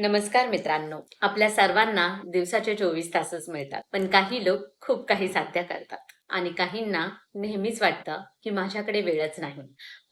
नमस्कार मित्रांनो. आपल्या सर्वांना दिवसाचे 24 तासच मिळतात. पण काही लोक खूप काही साध्य करतात आणि काहींना नेहमीच वाटतं की माझ्याकडे वेळच नाही.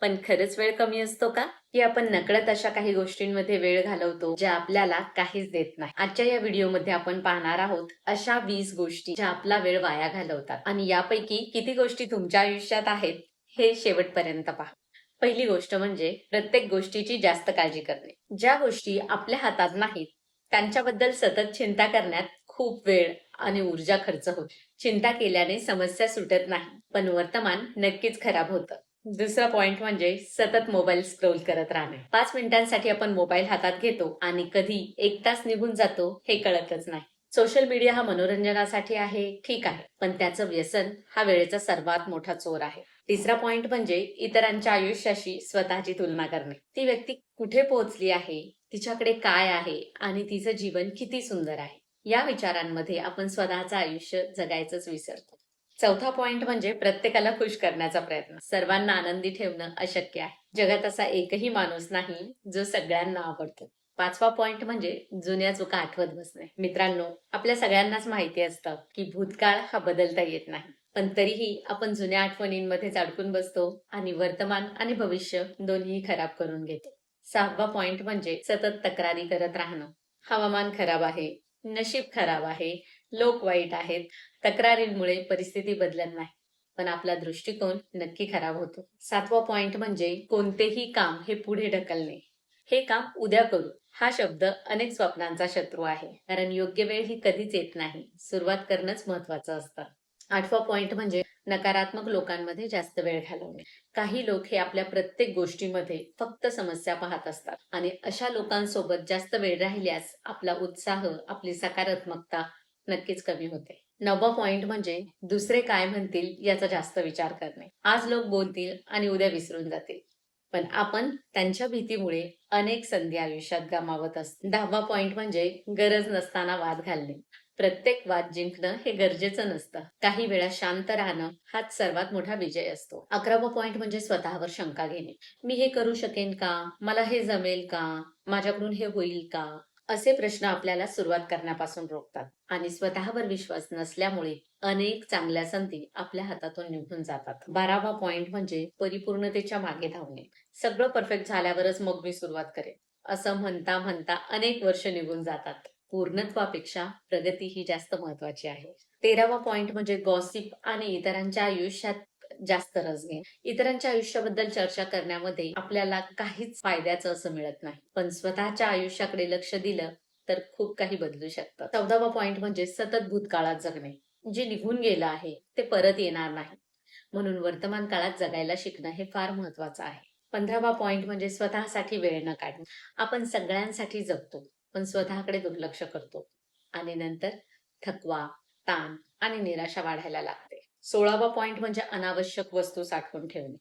पण खरंच वेळ कमी असतो का? की आपण नकळत अशा काही गोष्टींमध्ये वेळ घालवतो ज्या आपल्याला काहीच देत नाही. आजच्या या व्हिडिओमध्ये आपण पाहणार आहोत अशा 20 गोष्टी ज्या आपला वेळ वाया घालवतात आणि यापैकी किती गोष्टी तुमच्या आयुष्यात आहेत हे शेवटपर्यंत पहा. पहिली गोष्ट म्हणजे प्रत्येक गोष्टीची जास्त काळजी करणे. ज्या गोष्टी आपल्या हातात नाहीत त्यांच्याबद्दल सतत चिंता करण्यात खूप वेळ आणि ऊर्जा खर्च होते. चिंता केल्याने समस्या सुटत नाही, पण वर्तमान नक्कीच खराब होतं. दुसरा पॉइंट म्हणजे सतत मोबाईल स्क्रोल करत राहणे. 5 मिनिटांसाठी आपण मोबाईल हातात घेतो आणि कधी 1 तास निघून जातो हे कळतच नाही. सोशल मीडिया हा मनोरंजनासाठी आहे, ठीक आहे, पण त्याचं व्यसन हा वेळेचा सर्वात मोठा चोर आहे. तिसरा पॉइंट म्हणजे इतरांच्या आयुष्याशी स्वतःची तुलना करणे. ती व्यक्ती कुठे पोहोचली आहे, तिच्याकडे काय आहे आणि तिचं जीवन किती सुंदर आहे, या विचारांमध्ये आपण स्वतःचं आयुष्य जगायचंच विसरतो. चौथा पॉइंट म्हणजे प्रत्येकाला खुश करण्याचा प्रयत्न. सर्वांना आनंदी ठेवणं अशक्य आहे. जगात असा एकही माणूस नाही जो सगळ्यांना आवडतो. पाचवा पॉइंट म्हणजे जुन्या चुका आठवत बसणे. मित्रांनो, आपल्या सगळ्यांनाच माहिती असतं की भूतकाळ हा बदलता येत नाही, पण तरीही आपण जुन्या आठवणींमध्येच अडकून बसतो आणि वर्तमान आणि भविष्य दोन्ही खराब करून घेतो. सहावा पॉइंट म्हणजे सतत तक्रारी करत राहणं. हवामान खराब आहे, नशीब खराब आहे, लोक वाईट आहेत. तक्रारींमुळे परिस्थिती बदलत नाही, पण आपला दृष्टिकोन नक्की खराब होतो. सातवा पॉइंट म्हणजे कोणतेही काम हे पुढे ढकलणे. हे काम उद्या करू हा शब्द अनेक स्वप्नांचा शत्रू आहे, कारण योग्य वेळ ही कधीच येत नाही. सुरुवात करणंच महत्वाचं असतं. आठवा पॉइंट म्हणजे नकारात्मक लोकांमध्ये जास्त वेळ घालवणे. काही लोक हे आपल्या प्रत्येक गोष्टीमध्ये फक्त समस्या पाहत असतात आणि अशा लोकांसोबत जास्त वेळ राहिल्यास आपला उत्साह, आपली सकारात्मकता नक्कीच कमी होते. नववा पॉइंट म्हणजे दुसरे काय म्हणतील याचा जास्त विचार करणे. आज लोक बोलतील आणि उद्या विसरून जातील, पण आपण त्यांच्या भीतीमुळे अनेक संधी आयुष्यात गमावत असतो. दहावा पॉइंट म्हणजे गरज नसताना वाद घालणे. प्रत्येक वाद जिंकणं हे गरजेचं नसतं. काही वेळा शांत राहणं हाच सर्वात मोठा विजय असतो. 11वा पॉइंट म्हणजे स्वतःवर शंका घेणे. मी हे करू शकेन का? मला हे जमेल का? माझ्याकडून हे होईल का? असे प्रश्न आपल्याला सुरुवात करण्यापासून रोखतात आणि स्वतःवर विश्वास नसल्यामुळे अनेक चांगल्या संधी आपल्या हातातून निघून जातात. 12वा पॉइंट म्हणजे परिपूर्णतेच्या मागे धावणे. सगळं परफेक्ट झाल्यावरच मग मी सुरुवात करेन असं म्हणता म्हणता अनेक वर्ष निघून जातात. पूर्णत्वापेक्षा प्रगती ही जास्त महत्वाची आहे. 13वा पॉइंट म्हणजे गॉसिप आणि इतरांच्या आयुष्यात जास्त रस घे. इतरांच्या आयुष्याबद्दल चर्चा करण्यामध्ये आपल्याला काहीच फायद्याचं असं मिळत नाही, पण स्वतःच्या आयुष्याकडे लक्ष दिलं तर खूप काही बदलू शकतं. 14वा पॉइंट म्हणजे सतत भूतकाळात जगणे. जे निघून गेलं आहे ते परत येणार नाही, म्हणून वर्तमान काळात जगायला शिकणं हे फार महत्वाचं आहे. 15वा पॉइंट म्हणजे स्वतःसाठी वेळ न काढणे. आपण सगळ्यांसाठी जगतो, पण स्वतःकडे दुर्लक्ष करतो आणि नंतर थकवा, ताण आणि निराशा वाढायला लागते. 16वा पॉइंट म्हणजे अनावश्यक वस्तू साठवून ठेवणे.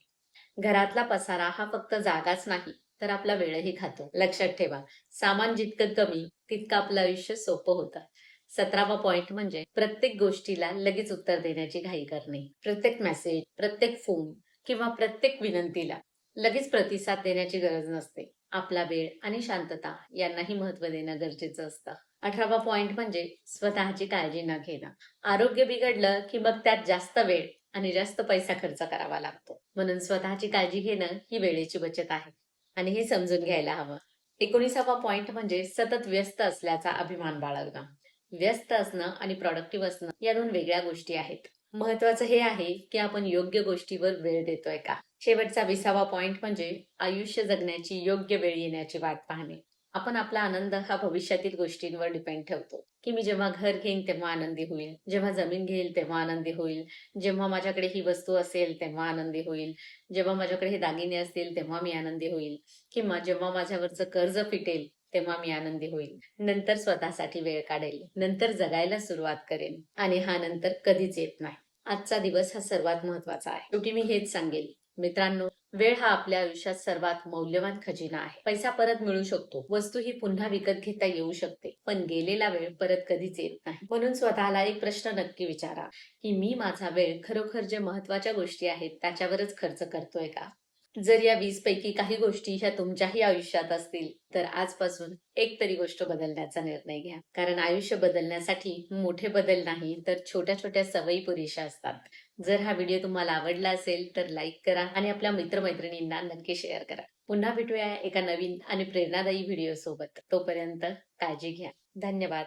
घरातला पसारा हा फक्त जागाच नाही, तर आपला वेळही खातो. लक्षात ठेवा, सामान जितकं कमी तितकं आपलं आयुष्य सोपं होतं. 17वा पॉइंट म्हणजे प्रत्येक गोष्टीला लगेच उत्तर देण्याची घाई करणे. प्रत्येक मेसेज, प्रत्येक फोन किंवा प्रत्येक विनंतीला लगेच प्रतिसाद देण्याची गरज नसते. आपला वेळ आणि शांतता यांनाही महत्त्व देणं गरजेचं असतं. 18वा पॉइंट म्हणजे स्वतःची काळजी न घेणं. आरोग्य बिघडलं की मग त्यात जास्त वेळ आणि जास्त पैसा खर्च करावा लागतो. म्हणून स्वतःची काळजी घेणं ही वेळेची बचत आहे आणि हे समजून घ्यायला हवं. 19वा पॉइंट म्हणजे सतत व्यस्त असल्याचा अभिमान बाळगणं. व्यस्त असणं आणि प्रॉडक्टिव्ह असणं या दोन वेगळ्या गोष्टी आहेत. महत्वाचं हे आहे की आपण योग्य गोष्टीवर वेळ देतोय का. शेवटचा 20वा पॉइंट म्हणजे आयुष्य जगण्याची योग्य वेळ येण्याची वाट पाहणे. आपण आपला आनंद हा भविष्यातील गोष्टींवर डिपेंड ठेवतो, की मी जेव्हा घर घेईन तेव्हा आनंदी होईल, जेव्हा जमीन घेईल तेव्हा आनंदी होईल, जेव्हा माझ्याकडे ही वस्तू असेल तेव्हा आनंदी होईल, जेव्हा माझ्याकडे हे दागिने असतील तेव्हा मी आनंदी होईल, किंवा जेव्हा माझ्यावरचं कर्ज फिटेल तेव्हा मी आनंदी होईल. नंतर स्वतःसाठी वेळ काढेल, नंतर जगायला सुरुवात करेन आणि हा नंतर कधीच येत नाही. आजचा दिवस हा सर्वात महत्वाचा आहे. शेवटी मी हेच सांगेल मित्रांनो, वेळ हा आपल्या आयुष्यात सर्वात मौल्यवान खजिना आहे. पैसा परत मिळू शकतो, वस्तू ही पुन्हा विकत घेता येऊ शकते, पण गेलेला वेळ परत कधीच येत नाही. म्हणून स्वतःला एक प्रश्न नक्की विचारा की मी माझा वेळ खरोखर जे महत्वाच्या गोष्टी आहेत त्याच्यावरच खर्च करतोय का, जर या 20 पैकी काही गोष्टी ह्या तुमच्याही आयुष्यात असतील, तर आजपासून एक तरी गोष्ट बदलण्याचा निर्णय घ्या. कारण आयुष्य बदलण्यासाठी मोठे बदल नाही, तर छोट्या-छोट्या सवयी पुरेशा असतात. जर हा व्हिडिओ तुम्हाला आवडला असेल, तर लाईक करा आणि आपल्या मित्र-मैत्रिणींना नक्की शेअर करा. पुन्हा भेटूया एका नवीन आणि प्रेरणादायी व्हिडिओ सोबत. तोपर्यंत काळजी घ्या. धन्यवाद.